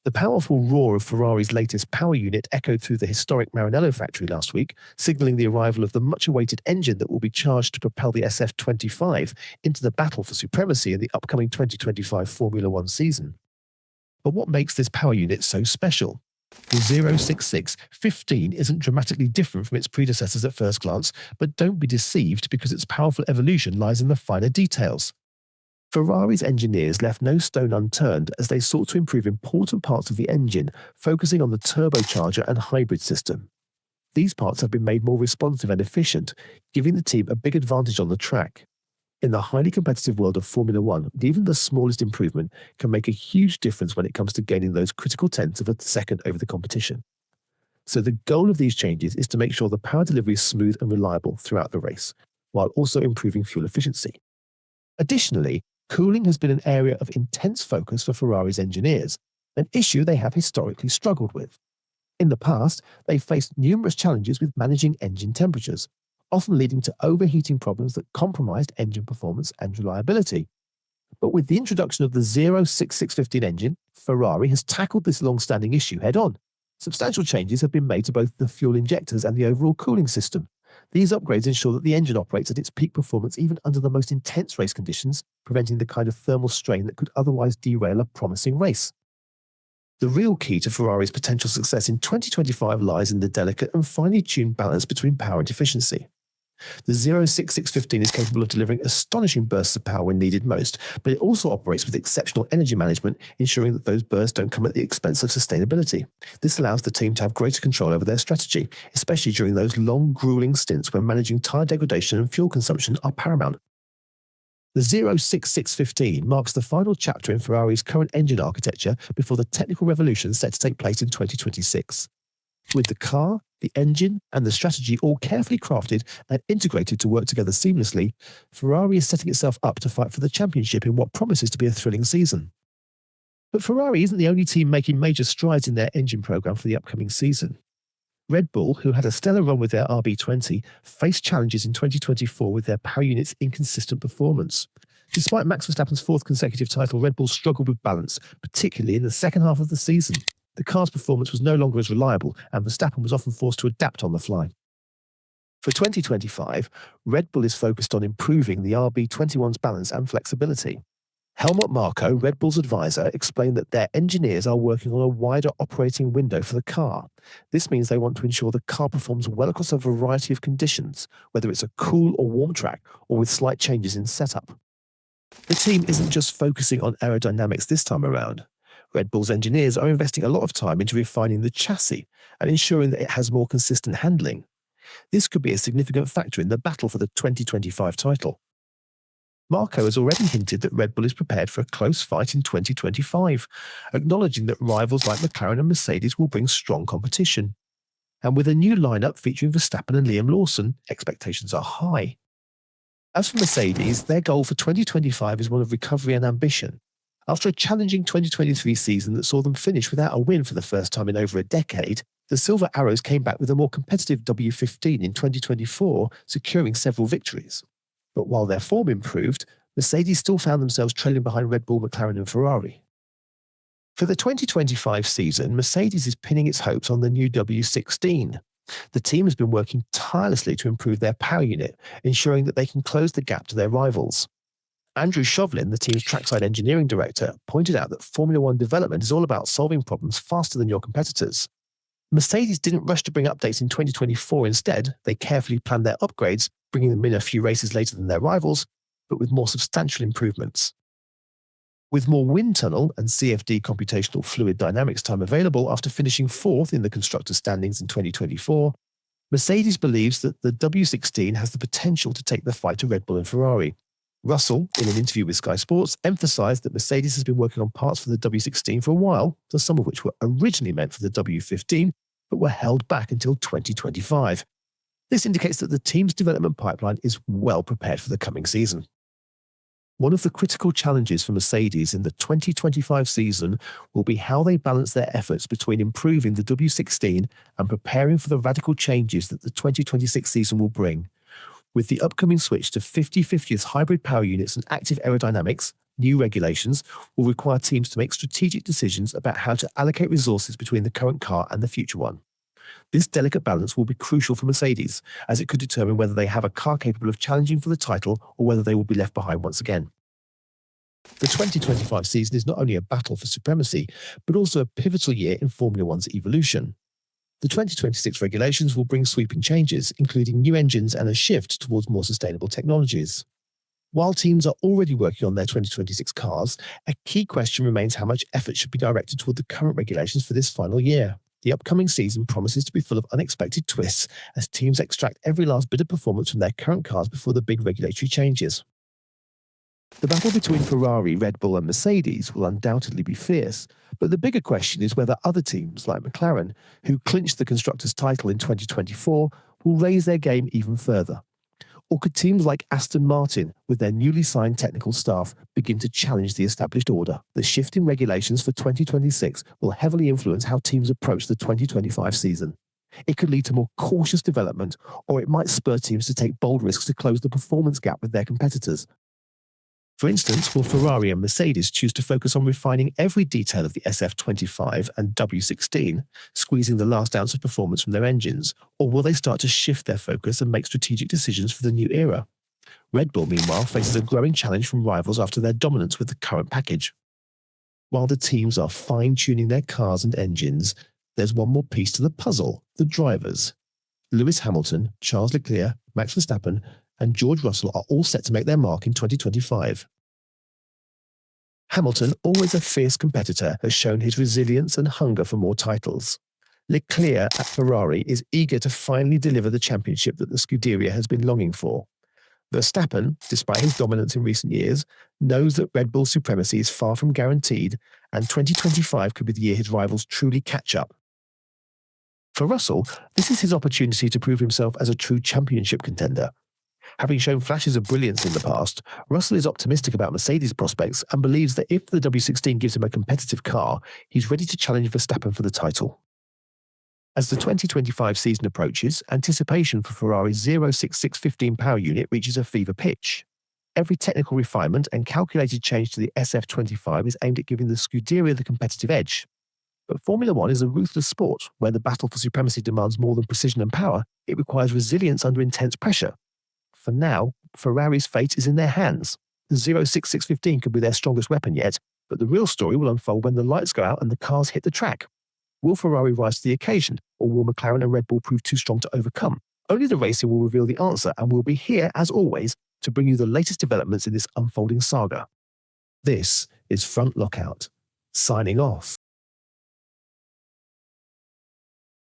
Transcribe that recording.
The powerful roar of Ferrari's latest power unit echoed through the historic Maranello factory last week, signalling the arrival of the much-awaited engine that will be charged to propel the SF25 into the battle for supremacy in the upcoming 2025 Formula One season. But what makes this power unit so special? The 06615 isn't dramatically different from its predecessors at first glance, but don't be deceived because its powerful evolution lies in the finer details. Ferrari's engineers left no stone unturned as they sought to improve important parts of the engine, focusing on the turbocharger and hybrid system. These parts have been made more responsive and efficient, giving the team a big advantage on the track. In the highly competitive world of Formula One, even the smallest improvement can make a huge difference when it comes to gaining those critical tenths of a second over the competition. So the goal of these changes is to make sure the power delivery is smooth and reliable throughout the race, while also improving fuel efficiency. Additionally, cooling has been an area of intense focus for Ferrari's engineers, an issue they have historically struggled with. In the past, they faced numerous challenges with managing engine temperatures, often leading to overheating problems that compromised engine performance and reliability. But with the introduction of the 06615 engine, Ferrari has tackled this long-standing issue head-on. Substantial changes have been made to both the fuel injectors and the overall cooling system. These upgrades ensure that the engine operates at its peak performance even under the most intense race conditions, preventing the kind of thermal strain that could otherwise derail a promising race. The real key to Ferrari's potential success in 2025 lies in the delicate and finely tuned balance between power and efficiency. The 06615 is capable of delivering astonishing bursts of power when needed most, but it also operates with exceptional energy management, ensuring that those bursts don't come at the expense of sustainability. This allows the team to have greater control over their strategy, especially during those long, grueling stints when managing tyre degradation and fuel consumption are paramount. The 06615 marks the final chapter in Ferrari's current engine architecture before the technical revolution set to take place in 2026. With the car, the engine, and the strategy all carefully crafted and integrated to work together seamlessly, Ferrari is setting itself up to fight for the championship in what promises to be a thrilling season. But Ferrari isn't the only team making major strides in their engine program for the upcoming season. Red Bull, who had a stellar run with their RB20, faced challenges in 2024 with their power unit's inconsistent performance. Despite Max Verstappen's fourth consecutive title, Red Bull struggled with balance, particularly in the second half of the season. The car's performance was no longer as reliable, and Verstappen was often forced to adapt on the fly. For 2025, Red Bull is focused on improving the RB21's balance and flexibility. Helmut Marko, Red Bull's advisor, explained that their engineers are working on a wider operating window for the car. This means they want to ensure the car performs well across a variety of conditions, whether it's a cool or warm track, or with slight changes in setup. The team isn't just focusing on aerodynamics this time around. Red Bull's engineers are investing a lot of time into refining the chassis and ensuring that it has more consistent handling. This could be a significant factor in the battle for the 2025 title. Marko has already hinted that Red Bull is prepared for a close fight in 2025, acknowledging that rivals like McLaren and Mercedes will bring strong competition. And with a new lineup featuring Verstappen and Liam Lawson, expectations are high. As for Mercedes, their goal for 2025 is one of recovery and ambition. After a challenging 2023 season that saw them finish without a win for the first time in over a decade, the Silver Arrows came back with a more competitive W15 in 2024, securing several victories. But while their form improved, Mercedes still found themselves trailing behind Red Bull, McLaren and Ferrari. For the 2025 season, Mercedes is pinning its hopes on the new W16. The team has been working tirelessly to improve their power unit, ensuring that they can close the gap to their rivals. Andrew Shovlin, the team's trackside engineering director, pointed out that Formula One development is all about solving problems faster than your competitors. Mercedes didn't rush to bring updates in 2024. Instead, they carefully planned their upgrades, bringing them in a few races later than their rivals, but with more substantial improvements. With more wind tunnel and CFD computational fluid dynamics time available after finishing fourth in the constructors' standings in 2024, Mercedes believes that the W16 has the potential to take the fight to Red Bull and Ferrari. Russell, in an interview with Sky Sports, emphasized that Mercedes has been working on parts for the W16 for a while, some of which were originally meant for the W15, but were held back until 2025. This indicates that the team's development pipeline is well prepared for the coming season. One of the critical challenges for Mercedes in the 2025 season will be how they balance their efforts between improving the W16 and preparing for the radical changes that the 2026 season will bring. With the upcoming switch to 50/50 hybrid power units and active aerodynamics, New regulations will require teams to make strategic decisions about how to allocate resources between the current car and the future one. This delicate balance will be crucial for Mercedes, as it could determine whether they have a car capable of challenging for the title or whether they will be left behind once again. The 2025 season is not only a battle for supremacy, but also a pivotal year in Formula One's evolution. The 2026 regulations will bring sweeping changes, including new engines and a shift towards more sustainable technologies. While teams are already working on their 2026 cars, a key question remains how much effort should be directed toward the current regulations for this final year. The upcoming season promises to be full of unexpected twists as teams extract every last bit of performance from their current cars before the big regulatory changes. The battle between Ferrari, Red Bull and Mercedes will undoubtedly be fierce, but the bigger question is whether other teams like McLaren, who clinched the Constructors' title in 2024, will raise their game even further. Or could teams like Aston Martin, with their newly signed technical staff, begin to challenge the established order? The shift in regulations for 2026 will heavily influence how teams approach the 2025 season. It could lead to more cautious development, or it might spur teams to take bold risks to close the performance gap with their competitors. For instance, will Ferrari and Mercedes choose to focus on refining every detail of the SF25 and W16, squeezing the last ounce of performance from their engines, or will they start to shift their focus and make strategic decisions for the new era? Red Bull, meanwhile, faces a growing challenge from rivals after their dominance with the current package. While the teams are fine-tuning their cars and engines, there's one more piece to the puzzle: the drivers. Lewis Hamilton, Charles Leclerc, Max Verstappen, and George Russell are all set to make their mark in 2025. Hamilton, always a fierce competitor, has shown his resilience and hunger for more titles. Leclerc at Ferrari is eager to finally deliver the championship that the Scuderia has been longing for. Verstappen, despite his dominance in recent years, knows that Red Bull's supremacy is far from guaranteed, and 2025 could be the year his rivals truly catch up. For Russell, this is his opportunity to prove himself as a true championship contender. Having shown flashes of brilliance in the past, Russell is optimistic about Mercedes' prospects and believes that if the W16 gives him a competitive car, he's ready to challenge Verstappen for the title. As the 2025 season approaches, anticipation for Ferrari's 06615 power unit reaches a fever pitch. Every technical refinement and calculated change to the SF25 is aimed at giving the Scuderia the competitive edge. But Formula One is a ruthless sport where the battle for supremacy demands more than precision and power. It requires resilience under intense pressure. For now, Ferrari's fate is in their hands. The 06615 could be their strongest weapon yet, but the real story will unfold when the lights go out and the cars hit the track. Will Ferrari rise to the occasion, or will McLaren and Red Bull prove too strong to overcome? Only the racing will reveal the answer, and we'll be here, as always, to bring you the latest developments in this unfolding saga. This is Front Lockout, signing off.